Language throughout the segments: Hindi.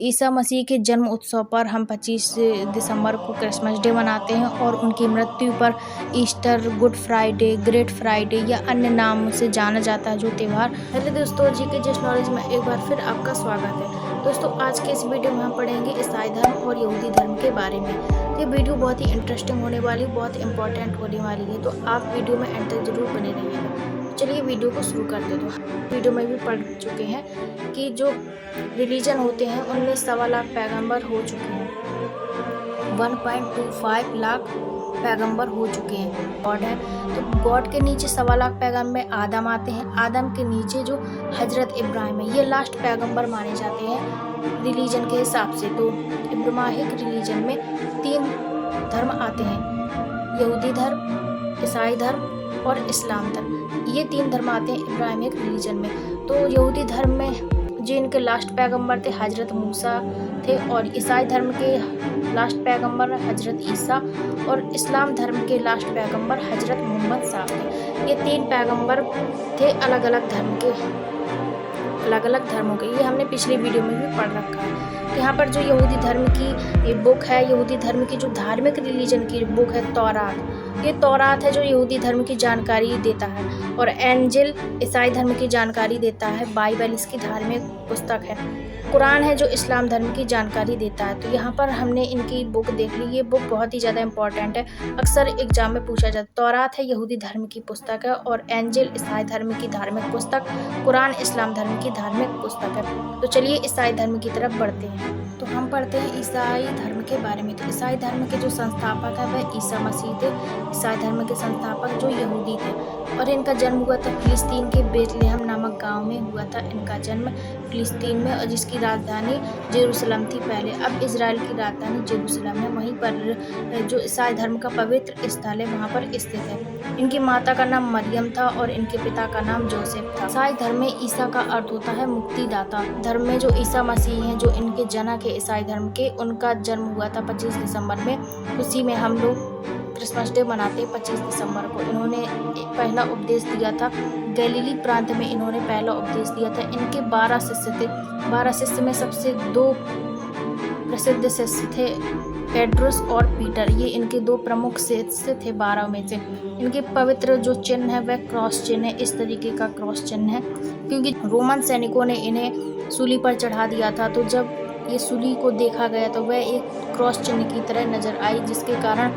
ईसा मसीह के जन्म उत्सव पर हम 25 दिसंबर को क्रिसमस डे मनाते हैं और उनकी मृत्यु पर Easter, good Friday, great Friday या अन्य नामों से जाना जाता है जो त्यौहार। हेलो दोस्तों, जी के जस्ट नॉलेज में एक बार फिर आपका स्वागत है। दोस्तों, आज के इस वीडियो में हम पढ़ेंगे ईसाई धर्म और यहूदी धर्म के बारे में। ये वीडियो बहुत ही इंटरेस्टिंग होने वाली, बहुत इंपॉर्टेंट होने वाली है, तो आप वीडियो में एंड तक जरूर बने रहिएगा। चलिए वीडियो को शुरू करते हैं। तो वीडियो में भी पढ़ चुके हैं कि जो रिलीजन होते हैं उनमें 1.25 लाख पैगंबर हो चुके हैं, 1.25 लाख पैगंबर हो चुके हैं। गॉड है, तो गॉड के नीचे 1.25 लाख पैगंबर में आदम आते हैं। आदम के नीचे जो हजरत इब्राहिम है, ये लास्ट पैगंबर माने जाते हैं रिलीजन के हिसाब से। तो इब्राहिमिक रिलीजन में 3 धर्म आते हैं, यहूदी धर्म, ईसाई धर्म और इस्लाम धर्म। ये 3 धर्म आते हैं इब्राहिमिक रिलीजन में। तो यहूदी धर्म में जो इनके लास्ट पैगंबर थे हजरत मूसा थे, और ईसाई धर्म के लास्ट पैगंबर हजरत ईसा, और इस्लाम धर्म के लास्ट पैगंबर हजरत मोहम्मद साहब थे। ये 3 पैगंबर थे अलग अलग धर्मों के। ये हमने पिछले वीडियो में भी पढ़ रखा है। यहाँ पर जो यहूदी धर्म की बुक है, यहूदी धर्म की जो धार्मिक रिलीजन की बुक है तौरात, ये तौरात है जो यहूदी धर्म की जानकारी देता है, और एंजिल ईसाई धर्म की जानकारी देता है। बाइबल इसकी धार्मिक पुस्तक है। कुरान है जो इस्लाम धर्म की जानकारी देता है। तो यहाँ पर हमने इनकी बुक देख ली। ये बुक बहुत ही ज़्यादा इंपॉर्टेंट है, अक्सर एग्जाम में पूछा जाता है। तौरात है यहूदी धर्म की पुस्तक है, और एंजिल ईसाई धर्म की धार्मिक पुस्तक, कुरान इस्लाम धर्म की धार्मिक पुस्तक है। तो चलिए ईसाई धर्म की तरफ बढ़ते हैं। तो हम पढ़ते हैं ईसाई धर्म के बारे में। तो ईसाई धर्म के जो संस्थापक है वह ईसा मसीह थे। ईसाई धर्म के संस्थापक जो यहूदी थे, और इनका जन्म हुआ था फिलिस्तीन के बेथलेहम नामक गांव में हुआ था इनका जन्म, फिलिस्तीन में, और जिसकी राजधानी जेरूशलम थी पहले। अब इजराइल की राजधानी जेरूशलम है। वहीं पर जो ईसाई धर्म का पवित्र स्थल है वहाँ पर स्थित है। इनकी माता का नाम मरियम था और इनके पिता का नाम जोसेफ था। ईसाई धर्म में ईसा का अर्थ होता है मुक्तिदाता। धर्म में जो ईसा मसीह हैं, जो इनके जनक है ईसाई धर्म के, उनका जन्म हुआ था 25 दिसंबर में। उसी में हम लोग क्रिसमस डे मनाते हैं 25 दिसंबर को। इन्होंने पहला उपदेश दिया था गलीली प्रांत में। इन्होंने पहला उपदेश दिया था। इनके 12 शिष्य थे। 12 शिष्य में सबसे 2 प्रसिद्ध शिष्य थे, पेट्रोस और पीटर। ये इनके 2 प्रमुख शिष्य थे 12 में से। इनके पवित्र जो चिन्ह है वह क्रॉस चिन्ह है। इस तरीके का क्रॉस चिन्ह है, क्योंकि रोमन सैनिकों ने इन्हें सूली पर चढ़ा दिया था। तो जब ये सूली को देखा गया तो वह एक क्रॉस चिन्ह की तरह नजर आई, जिसके कारण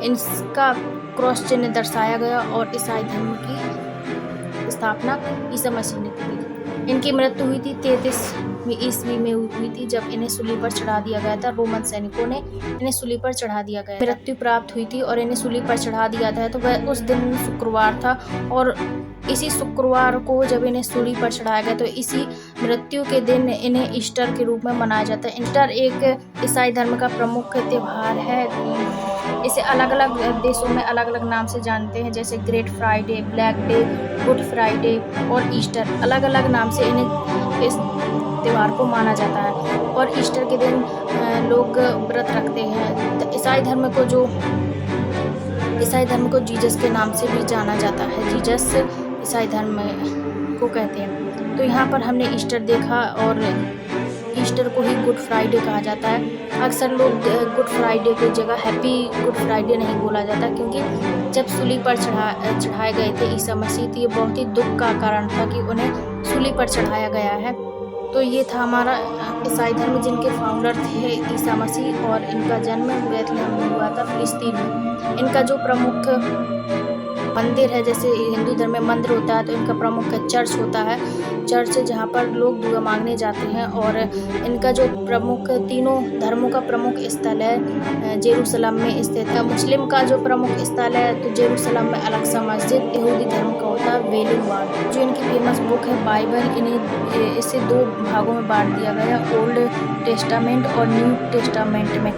इनका क्रॉस चिन्ह दर्शाया गया, और ईसाई धर्म की स्थापना ईसा मसीह ने की। इनकी मृत्यु हुई थी 33वीं ईस्वी में हुई थी, जब इन्हें सूली पर चढ़ा दिया गया था। रोमन सैनिकों ने इन्हें सूली पर चढ़ा दिया गया, मृत्यु प्राप्त हुई थी और इन्हें सूली पर चढ़ा दिया था। तो वह उस दिन शुक्रवार था, और इसी शुक्रवार को जब इन्हें सूली पर चढ़ाया गया तो इसी मृत्यु के दिन इन्हें ईस्टर के रूप में मनाया जाता है। ईस्टर एक ईसाई धर्म का प्रमुख त्यौहार है। इसे अलग अलग देशों में अलग अलग नाम से जानते हैं, जैसे great Friday, black day, good Friday और ईस्टर। अलग अलग नाम से इन्हें इस त्यौहार को माना जाता है। और ईस्टर के दिन लोग व्रत रखते हैं। तो ईसाई धर्म को जीसस के नाम से भी जाना जाता है। जीसस ईसाई धर्म को कहते हैं। तो यहाँ पर हमने ईस्टर देखा, और ईस्टर को ही गुड फ्राइडे कहा जाता है। अक्सर लोग गुड फ्राइडे की जगह हैप्पी गुड फ्राइडे नहीं बोला जाता, क्योंकि जब सूली पर चढ़ाए गए थे ईसा मसीह, तो ये बहुत ही दुख का कारण था कि उन्हें सूली पर चढ़ाया गया है। तो ये था हमारा ईसाई धर्म, जिनके फाउंडर थे ईसा मसीह, और इनका जन्म बेथलेहम में हुआ था फिलिस्तीन में। इनका जो प्रमुख मंदिर है, जैसे हिंदू धर्म में मंदिर होता है, तो इनका प्रमुख चर्च होता है। चर्च जहाँ पर लोग दुआ मांगने जाते हैं। और इनका जो प्रमुख, तीनों धर्मों का प्रमुख स्थल है जेरूशलम में स्थित है। मुस्लिम का जो प्रमुख स्थल है तो जेरूशलम में अलग सा मस्जिद, यहूदी धर्म का होता है वेलिंग वॉल। जो इनकी फेमस बुक है बाइबल, इसे 2 भागों में बांट दिया गया, ओल्ड टेस्टामेंट और न्यू टेस्टामेंट में।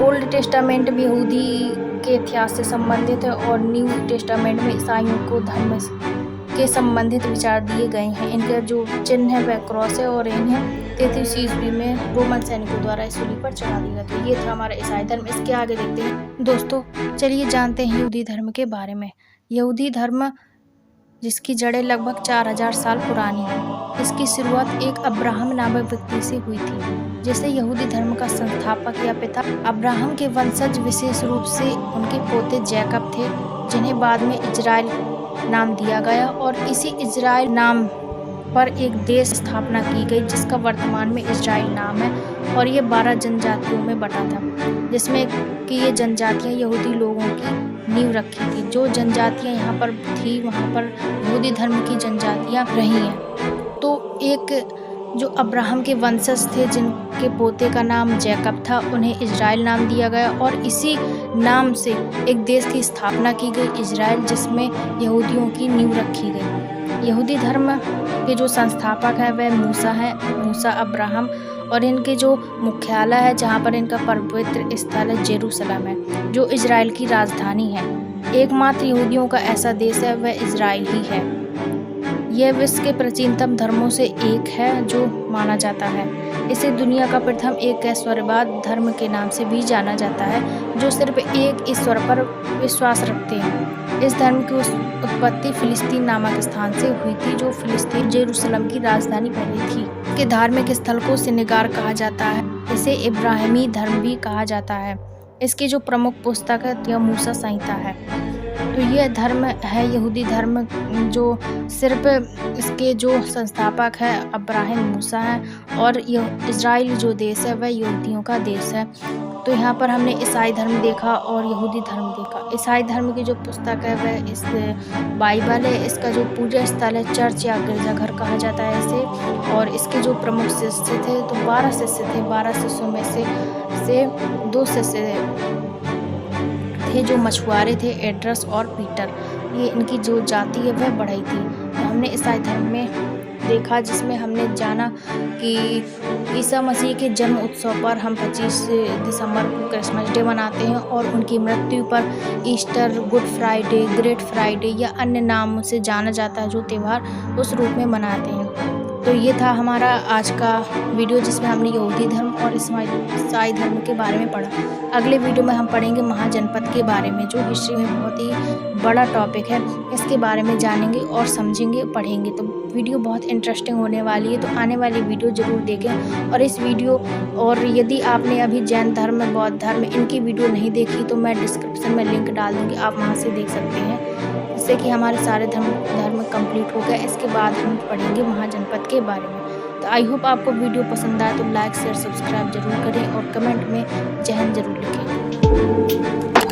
ओल्ड टेस्टामेंट में यहूदी के इतिहास से संबंधित है, और न्यू टेस्टामेंट में ईसाइयों को धर्म के संबंधित विचार दिए गए हैं। इनका जो चिन्ह है वह क्रॉस है, और इन्हें 33 ईस्वी में रोमन सैनिकों द्वारा सूली पर चढ़ा दिया गया। ये था हमारा ईसाई धर्म। इसके आगे देखते हैं दोस्तों। चलिए जानते हैं यहूदी धर्म के बारे में। यहूदी धर्म, जिसकी जड़ें लगभग 4000 साल पुरानी हैं, इसकी शुरुआत एक अब्राहम नामक व्यक्ति से हुई थी। जिसे यहूदी धर्म का संस्थापक या पिता अब्राहम के वंशज, विशेष रूप से उनके पोते जैकब थे, जिन्हें बाद में इजराइल नाम दिया गया, और इसी इजराइल नाम पर एक देश स्थापना की गई जिसका वर्तमान में इजराइल नाम है, और ये 12 जनजातियों में बटा था, जिसमें कि ये जनजातियाँ यहूदी लोगों की नींव रखी थी। जो जनजातियाँ यहाँ पर थी वहाँ पर यहूदी धर्म की जनजातियाँ रही हैं। तो एक जो अब्राहम के वंशज थे जिनके पोते का नाम जैकब था, उन्हें इजराइल नाम दिया गया, और इसी नाम से एक देश की स्थापना की गई इजराइल, जिसमें यहूदियों की नींव रखी गई। यहूदी धर्म के जो संस्थापक हैं वह मूसा अब्राहम, और इनके जो मुख्यालय है, जहाँ पर इनका पवित्र स्थल है, जेरूसलम है, जो इजराइल की राजधानी है। एकमात्र यहूदियों का ऐसा देश है वह इजराइल ही है। यह विश्व के प्राचीनतम धर्मों से एक है जो माना जाता है। इसे दुनिया का प्रथम एक ईश्वरवाद धर्म के नाम से भी जाना जाता है, जो सिर्फ एक ईश्वर पर विश्वास रखते हैं। इस धर्म की उत्पत्ति फिलिस्तीन नामक स्थान से हुई थी, जो फिलिस्तीन जेरूसलम की राजधानी पहले थी। के धार्मिक स्थल को सिनेगार कहा जाता है। इसे इब्राहिमी धर्म भी कहा जाता है। इसकी जो प्रमुख पुस्तक है यह मूसा संहिता है। तो यह धर्म है यहूदी धर्म, जो सिर्फ इसके जो संस्थापक है अब्राहम मूसा है, और यह इजराइल जो देश है वह यहूदियों का देश है। तो यहाँ पर हमने ईसाई धर्म देखा और यहूदी धर्म देखा। ईसाई धर्म की जो पुस्तक है वह इस बाइबल है। इसका जो पूजा स्थल है चर्च या गिरजाघर कहा जाता है इसे, और इसके जो प्रमुख शिष्य थे तो 12 शिष्य थे। 12 शिष्यों में से 2 शिष्य थे जो मछुआरे थे, एड्रस और पीटर। ये इनकी जो जाति है वह बढ़ई थी। तो हमने ईसाई धर्म में देखा, जिसमें हमने जाना कि ईसा मसीह के जन्म उत्सव पर हम 25 दिसंबर को क्रिसमस डे मनाते हैं, और उनकी मृत्यु पर Easter, good Friday, great Friday या अन्य नामों से जाना जाता है, जो त्यौहार उस रूप में मनाते हैं। तो ये था हमारा आज का वीडियो, जिसमें हमने यहूदी धर्म और ईसाई धर्म के बारे में पढ़ा। अगले वीडियो में हम पढ़ेंगे महाजनपद के बारे में, जो हिस्ट्री में बहुत ही बड़ा टॉपिक है। इसके बारे में जानेंगे और समझेंगे, पढ़ेंगे। तो वीडियो बहुत इंटरेस्टिंग होने वाली है, तो आने वाली वीडियो ज़रूर देखें। और इस वीडियो और यदि आपने अभी जैन धर्म, बौद्ध धर्म इनकी वीडियो नहीं देखी तो मैं डिस्क्रिप्शन में लिंक डाल दूँगी, आप वहाँ से देख सकते हैं, जिससे कि हमारे सारे धर्म कंप्लीट हो गए। इसके बाद हम पढ़ेंगे महाजनपद के बारे में। तो आई होप आपको वीडियो पसंद आए तो लाइक शेयर सब्सक्राइब जरूर करें, और कमेंट में जय हिंद जरूर लिखें।